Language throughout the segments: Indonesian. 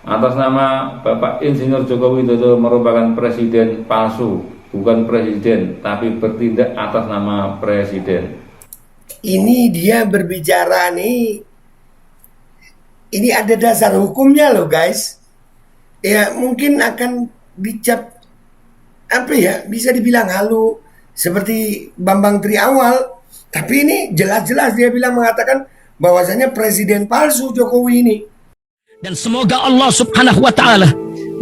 atas nama Bapak Insinyur Joko Widodo merupakan presiden palsu, bukan presiden, tapi bertindak atas nama presiden. Ini dia berbicara nih, ini ada dasar hukumnya loh guys. Ya mungkin akan dicap apa ya, bisa dibilang halu seperti Bambang Tri awal. Tapi ini jelas-jelas dia bilang mengatakan bahwasanya presiden palsu Jokowi ini. Dan semoga Allah subhanahu wa ta'ala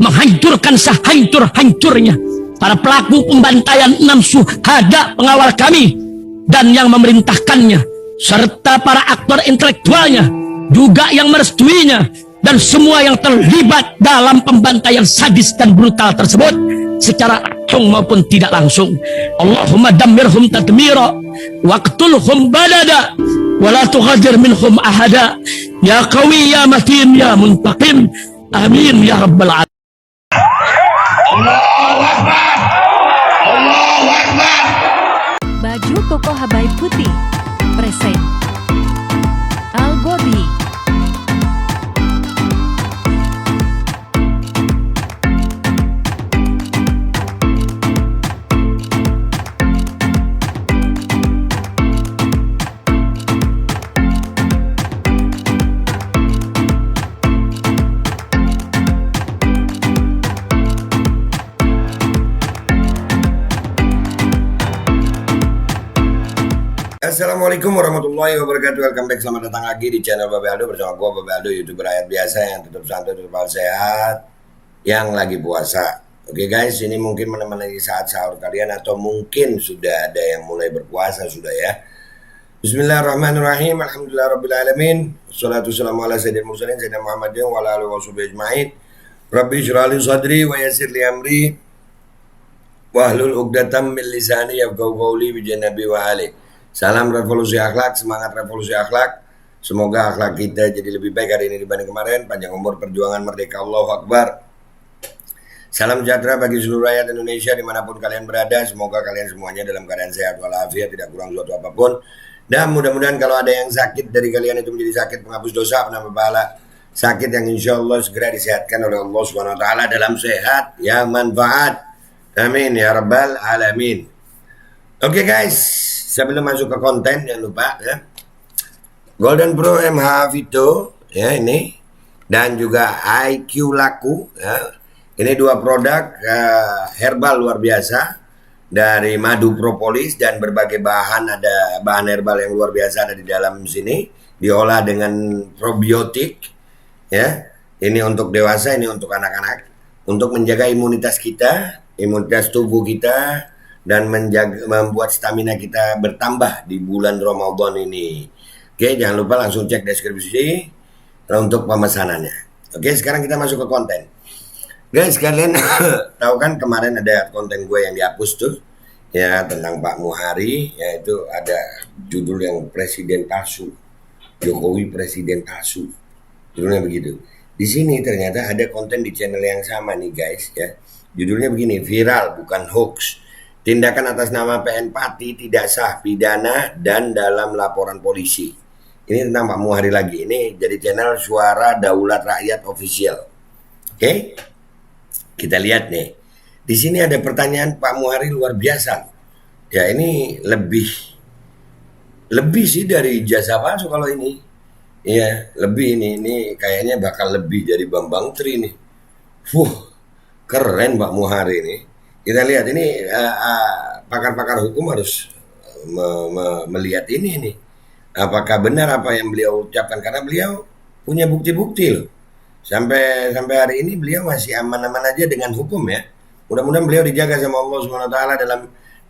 menghancurkan sehancur-hancurnya para pelaku pembantaian 6 syuhada pengawal kami dan yang memerintahkannya, serta para aktor intelektualnya juga yang merestuinya, dan semua yang terlibat dalam pembantaian sadis dan brutal tersebut secara langsung maupun tidak langsung. Allahumma dammirhum tadmira waqtulhum balada wala tughadir minhum ahada ya qawi ya matin ya muntaqim amin ya rabbal alamin. Allahu Akbar, Allahu Akbar. Baju koko Habaib putih present Al Gobi. Assalamualaikum warahmatullahi wabarakatuh. Welcome back, selamat datang lagi di channel Babe Aldo bersama gue Babe Aldo, YouTuber rakyat biasa yang tetap santai, tetap sehat, yang lagi puasa. Oke guys, ini mungkin menemani saat sahur kalian atau mungkin sudah ada yang mulai berpuasa sudah ya. Bismillahirrahmanirrahim. Alhamdulillahirabbil alamin. Wassalatu wassalamu ala sayyidil mursalin sayyidina Muhammadin wa ala alihi washabihi ajmain. Rabbi shrah li sadri wa yassir li amri wahlul 'uqdatam min lisani yafqahu qawli bi janabi wa ali. Salam revolusi akhlak, semangat revolusi akhlak. Semoga akhlak kita jadi lebih baik hari ini dibanding kemarin. Panjang umur, perjuangan, merdeka, Allahu Akbar. Salam sejahtera bagi seluruh rakyat Indonesia dimanapun kalian berada. Semoga kalian semuanya dalam keadaan sehat walafiat, tidak kurang suatu apapun. Dan mudah-mudahan kalau ada yang sakit dari kalian itu menjadi sakit penghapus dosa, penambah pahala. Sakit yang insya Allah segera disehatkan oleh Allah Subhanahu Wa Taala dalam sehat yang manfaat. Amin ya rabbal alamin. Oke guys, sebelum masuk ke konten jangan lupa ya, Golden Pro MH Vito ya ini, dan juga IQ Laku ya. Ini dua produk herbal luar biasa dari madu propolis dan berbagai bahan, ada bahan herbal yang luar biasa ada di dalam sini, diolah dengan probiotik ya. Ini untuk dewasa, ini untuk anak-anak, untuk menjaga imunitas kita, imunitas tubuh kita, dan membuat stamina kita bertambah di bulan Ramadan ini. Oke, jangan lupa langsung cek deskripsi untuk pemesanannya. Oke, sekarang kita masuk ke konten. Guys, kalian tahu kan kemarin ada konten gue yang dihapus tuh ya, tentang Pak Muhari, yaitu ada judul yang presiden palsu, Jokowi presiden palsu, judulnya begitu. Di sini ternyata ada konten di channel yang sama nih guys ya, judulnya begini, viral bukan hoax. Tindakan atas nama PN Pati tidak sah, pidana dan dalam laporan polisi. Ini tentang Pak Muhari lagi. Ini jadi channel Suara Daulat Rakyat Official. Oke, kita lihat nih. Di sini ada pertanyaan Pak Muhari luar biasa. Ya ini lebih sih dari jasa palsu kalau ini. Ya lebih ini kayaknya bakal lebih dari Bambang Tri nih. Keren Pak Muhari ini. Kita lihat ini, pakar-pakar hukum harus melihat ini nih. Apakah benar apa yang beliau ucapkan, karena beliau punya bukti-bukti loh. Sampai hari ini beliau masih aman-aman aja dengan hukum ya. Mudah-mudahan beliau dijaga sama Allah Subhanahu Wa Taala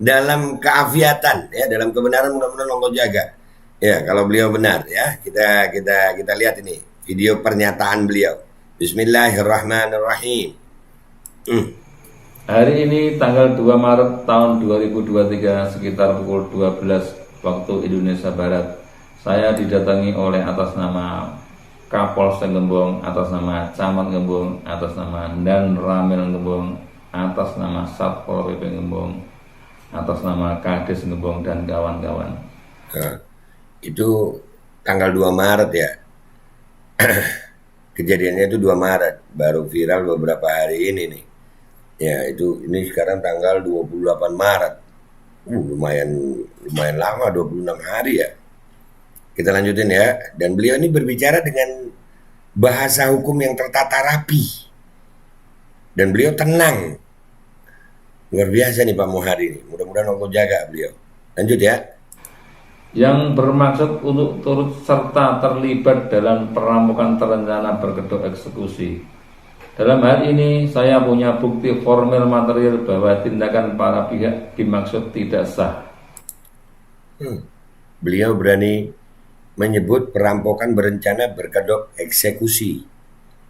dalam keafiatan ya, dalam kebenaran, mudah-mudahan Allah jaga. Ya, kalau beliau benar ya. Kita lihat ini video pernyataan beliau. Bismillahirrahmanirrahim. Hari ini tanggal 2 Maret tahun 2023 sekitar pukul 12 waktu Indonesia Barat, saya didatangi oleh atas nama Kapolsek Gembong, atas nama Camat Gembong, atas nama Dan Ramil Gembong, atas nama Satpol PP Gembong, atas nama Kades Gembong dan kawan-kawan. Itu tanggal 2 Maret ya. Kejadiannya itu 2 Maret, baru viral beberapa hari ini nih. Ya, ini sekarang tanggal 28 Maret. Lumayan lama, 26 hari ya. Kita lanjutin ya. Dan beliau ini berbicara dengan bahasa hukum yang tertata rapi. Dan beliau tenang. Luar biasa nih Pak Muhari ini. Mudah-mudahan Allah jaga beliau. Lanjut ya. Yang bermaksud untuk turut serta terlibat dalam perampokan terencana berkedok eksekusi. Dalam hal ini saya punya bukti formil material bahwa tindakan para pihak dimaksud tidak sah. Beliau berani menyebut perampokan berencana berkedok eksekusi.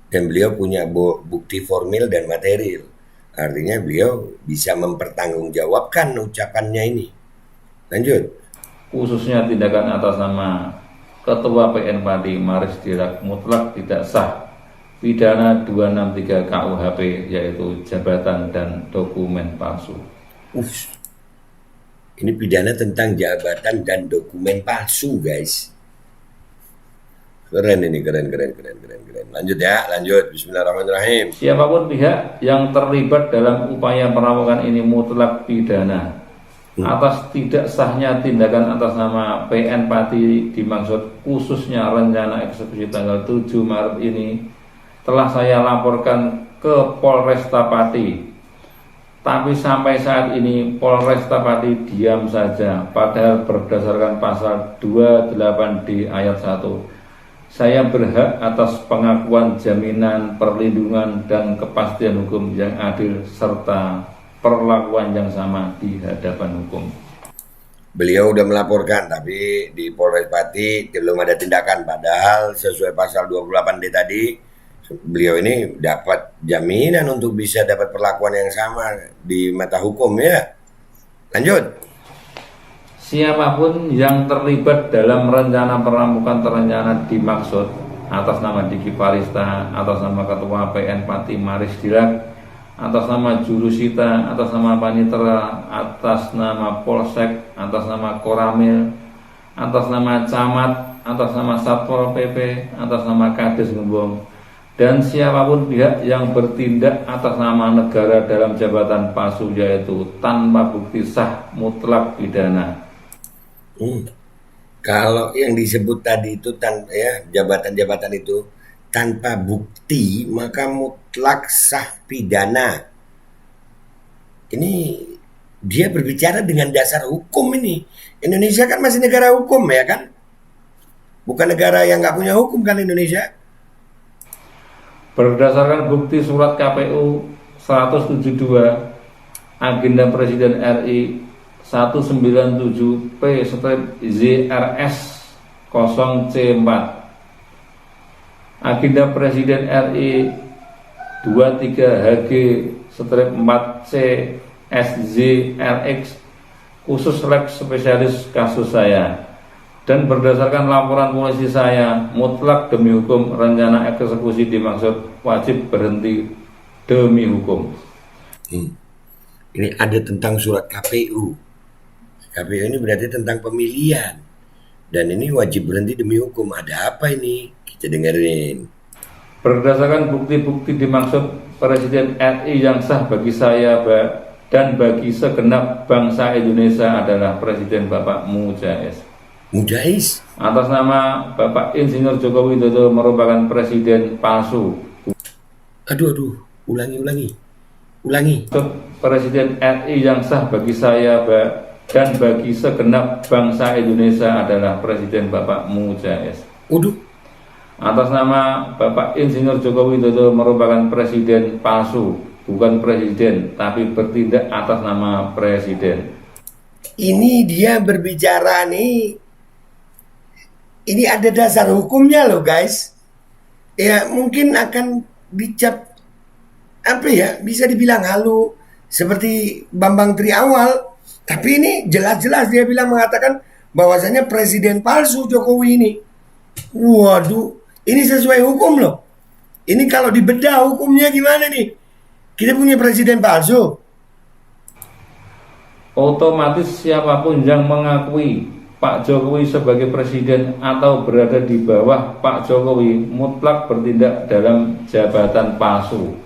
Dan beliau punya bukti formil dan material. Artinya beliau bisa mempertanggungjawabkan ucapannya ini. Lanjut. Khususnya tindakan atas nama Ketua PN Pati Maris Dirak mutlak tidak sah. Pidana 263 KUHP yaitu jabatan dan dokumen palsu. Ini pidana tentang jabatan dan dokumen palsu, guys. Keren ini, keren. Lanjut ya, lanjut. Bismillahirrahmanirrahim. Siapapun pihak yang terlibat dalam upaya perampokan ini mutlak pidana. Atas tidak sahnya tindakan atas nama PN Pati dimaksud khususnya rencana eksekusi tanggal 7 Maret ini telah saya laporkan ke Polresta Pati. Tapi sampai saat ini Polresta Pati diam saja, padahal berdasarkan pasal 28D ayat 1 saya berhak atas pengakuan jaminan perlindungan dan kepastian hukum yang adil serta perlakuan yang sama di hadapan hukum. Beliau udah melaporkan, tapi di Polres Pati belum ada tindakan. Padahal sesuai pasal 28D tadi, beliau ini dapat jaminan untuk bisa dapat perlakuan yang sama di mata hukum ya. Lanjut. Siapapun yang terlibat dalam rencana perampokan terencana dimaksud atas nama Diki Farista, atas nama Ketua PN Pati Maris Dirak, atas nama Jurusita, atas nama Panitera, atas nama Polsek, atas nama Koramil, atas nama Camat, atas nama Satpol PP, atas nama Kades Gembong, dan siapapun pihak yang bertindak atas nama negara dalam jabatan palsu yaitu tanpa bukti sah mutlak pidana. Kalau yang disebut tadi itu jabatan-jabatan itu tanpa bukti maka mutlak sah pidana. Ini dia berbicara dengan dasar hukum ini. Indonesia kan masih negara hukum ya kan? Bukan negara yang nggak punya hukum kan Indonesia? Berdasarkan bukti surat KPU 172 agenda Presiden RI 197P/ZRS 0C4 agenda Presiden RI 23HG/4C/SZRX khusus lab spesialis kasus saya, dan berdasarkan laporan polisi saya mutlak demi hukum rencana eksekusi dimaksud wajib berhenti demi hukum. Ini ada tentang surat KPU. KPU ini berarti tentang pemilihan. Dan ini wajib berhenti demi hukum. Ada apa ini? Kita dengerin. Berdasarkan bukti-bukti dimaksud Presiden RI yang sah bagi saya dan bagi segenap bangsa Indonesia adalah Presiden Bapak Mujais. Mujais? Atas nama Bapak Insinyur Joko Widodo merupakan presiden palsu. Aduh, ulangi. Presiden RI yang sah bagi saya dan bagi segenap bangsa Indonesia adalah Presiden Bapak Mujais. Atas nama Bapak Insinyur Joko Widodo merupakan presiden palsu, bukan presiden, tapi bertindak atas nama presiden. Ini dia berbicara nih. Ini ada dasar hukumnya loh guys. Ya mungkin akan dicap bisa dibilang halu seperti Bambang Tri awal. Tapi ini jelas-jelas dia mengatakan bahwasanya presiden palsu Jokowi ini. Waduh, ini sesuai hukum loh. Ini kalau dibedah hukumnya gimana nih? Kita punya presiden palsu. Otomatis siapapun yang mengakui Pak Jokowi sebagai presiden atau berada di bawah Pak Jokowi mutlak bertindak dalam jabatan palsu.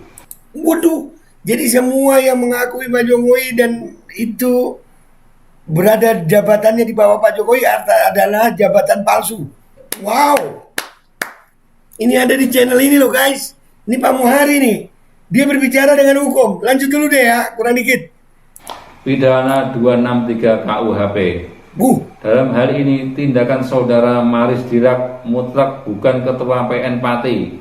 Waduh, jadi semua yang mengakui Pak Jokowi dan itu berada jabatannya di bawah Pak Jokowi adalah jabatan palsu. Wow. Ini ada di channel ini loh guys. Ini Pak Muhari nih. Dia berbicara dengan hukum. Lanjut dulu deh ya, kurang dikit. Pidana 263 KUHP. Dalam hal ini tindakan saudara Maris Dirak mutlak bukan ketua PN Pati.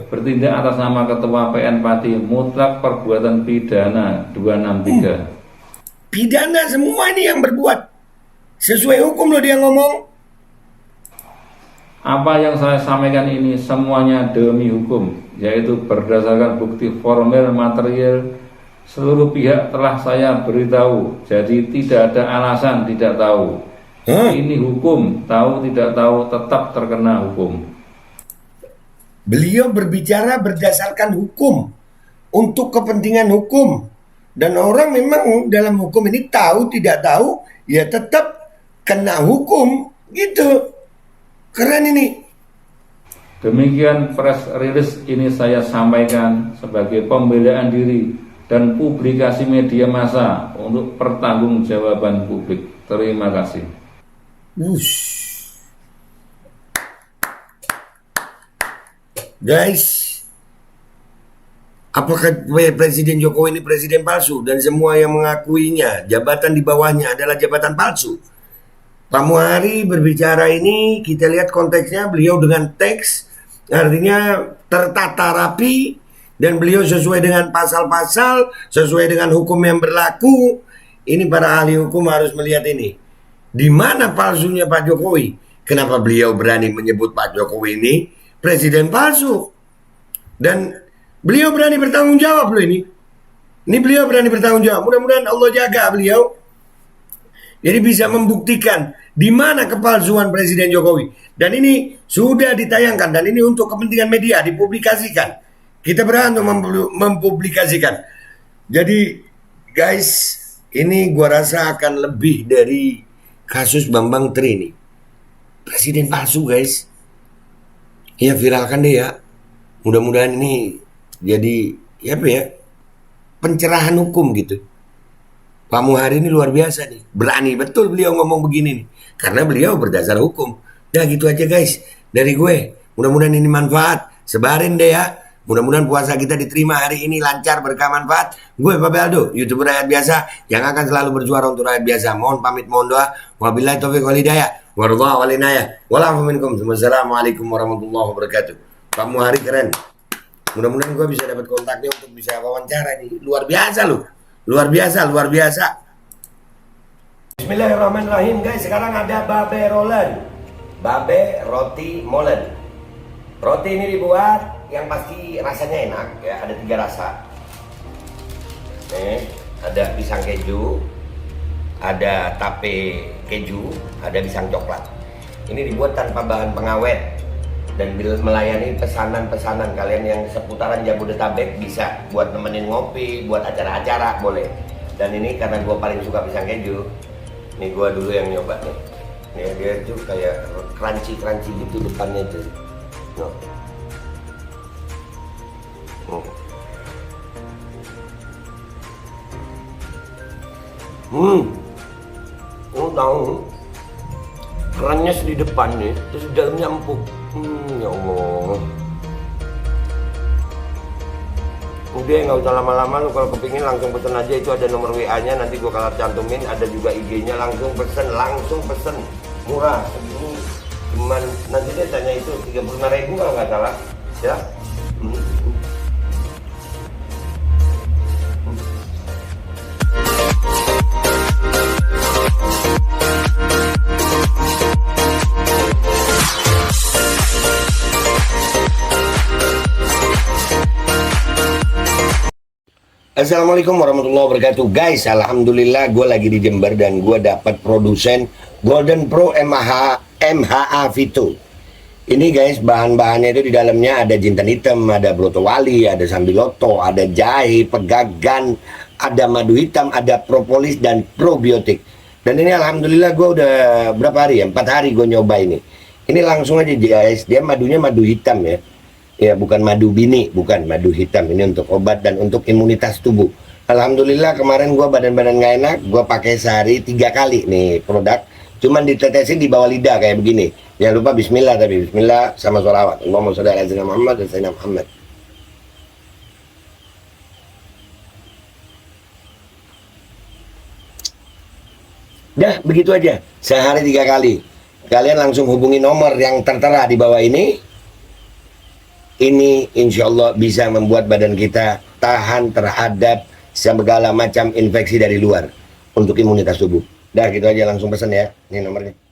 Bertindak atas nama ketua PN Pati mutlak perbuatan pidana 263. Pidana semua ini yang berbuat. Sesuai hukum loh dia ngomong. Apa yang saya sampaikan ini semuanya demi hukum, yaitu berdasarkan bukti formal material. Seluruh pihak telah saya beritahu, jadi tidak ada alasan tidak tahu. Ini hukum, tahu tidak tahu tetap terkena hukum. Beliau berbicara berdasarkan hukum, untuk kepentingan hukum. Dan orang memang dalam hukum ini tahu tidak tahu, ya tetap kena hukum, gitu. Keren ini. Demikian press release ini saya sampaikan sebagai pembelaan diri dan publikasi media massa untuk pertanggungjawaban publik. Terima kasih. Guys, apakah Presiden Jokowi ini presiden palsu dan semua yang mengakuinya jabatan di bawahnya adalah jabatan palsu? Pak Muhari berbicara ini, kita lihat konteksnya, beliau dengan teks, artinya tertata rapi, dan beliau sesuai dengan pasal-pasal, sesuai dengan hukum yang berlaku. Ini para ahli hukum harus melihat ini. Di mana palsunya Pak Jokowi? Kenapa beliau berani menyebut Pak Jokowi ini presiden palsu? Dan beliau berani bertanggung jawab loh ini. Ini beliau berani bertanggung jawab. Mudah-mudahan Allah jaga beliau. Jadi bisa membuktikan di mana kepalsuan Presiden Jokowi. Dan ini sudah ditayangkan dan ini untuk kepentingan media dipublikasikan. Kita berhak untuk mempublikasikan. Jadi guys, ini gua rasa akan lebih dari kasus Bambang Tri ini. Presiden palsu guys. Ya viralkan deh ya. Mudah-mudahan ini jadi ya apa ya, pencerahan hukum gitu. Pak Muhari ini luar biasa nih. Berani betul beliau ngomong begini nih. Karena beliau berdasar hukum. Nah gitu aja guys dari gue. Mudah-mudahan ini manfaat. Sebarin deh ya. Mudah-mudahan puasa kita diterima hari ini lancar, berkah, manfaat. Gue Babe Aldo, YouTuber rakyat biasa yang akan selalu berjuara untuk rakyat biasa. Mohon pamit, mohon doa. Wabillahi taufiq wal hidayah. Warahmatullahi wabarakatuh. Wassalamualaikum warahmatullahi wabarakatuh. Pak Muhari keren. Mudah-mudahan gue bisa dapat kontaknya untuk bisa wawancara nih. Luar biasa loh. Luar biasa, luar biasa. Bismillahirrahmanirrahim guys. Sekarang ada Babe Rolen. Babe Roti Molen. Roti ini dibuat yang pasti rasanya enak ya, ada 3 rasa. Nih, ada pisang keju, ada tape keju, ada pisang coklat. Ini dibuat tanpa bahan pengawet dan melayani pesanan-pesanan kalian yang seputaran Jabodetabek, bisa buat nemenin ngopi, buat acara-acara boleh. Dan ini karena gua paling suka pisang keju, nih gua dulu yang nyoba nih. Nih dia tuh kayak crunchy gitu depannya tuh. No. Tahu kerennya di depan nih, terus di dalamnya empuk. Ya Allah. Udah nggak usah lama-lama, lu kalau kepingin langsung pesen aja, itu ada nomor WA-nya, nanti gua kalau cantumin, ada juga IG-nya, langsung pesen, murah. Segini cuman nanti dia tanya itu 35.000 kalau nggak salah, ya. Assalamualaikum warahmatullahi wabarakatuh guys. Alhamdulillah gue lagi di Jember dan gue dapat produsen Golden Pro MHA Vito. Ini guys, bahan-bahannya itu di dalamnya ada jintan hitam, ada broto wali, ada sambiloto, ada jahe, pegagan, ada madu hitam, ada propolis dan probiotik. Dan ini alhamdulillah gue udah berapa hari ya? 4 hari gue nyoba ini. Ini langsung aja guys, dia madunya madu hitam ya. Ya bukan madu bini, bukan madu hitam. Ini untuk obat dan untuk imunitas tubuh. Alhamdulillah kemarin gue badan-badan gak enak, gue pakai sehari 3 kali nih produk. Cuman ditetesin di bawah lidah kayak begini. Jangan lupa bismillah, tapi bismillah sama sholawat. Allahumma sholli ala sayyidina Muhammad dan sayyidina Muhammad. Dah begitu aja, sehari 3 kali. Kalian langsung hubungi nomor yang tertera di bawah ini. Ini insya Allah bisa membuat badan kita tahan terhadap segala macam infeksi dari luar untuk imunitas tubuh. Dah gitu aja, langsung pesan ya, ini nomornya.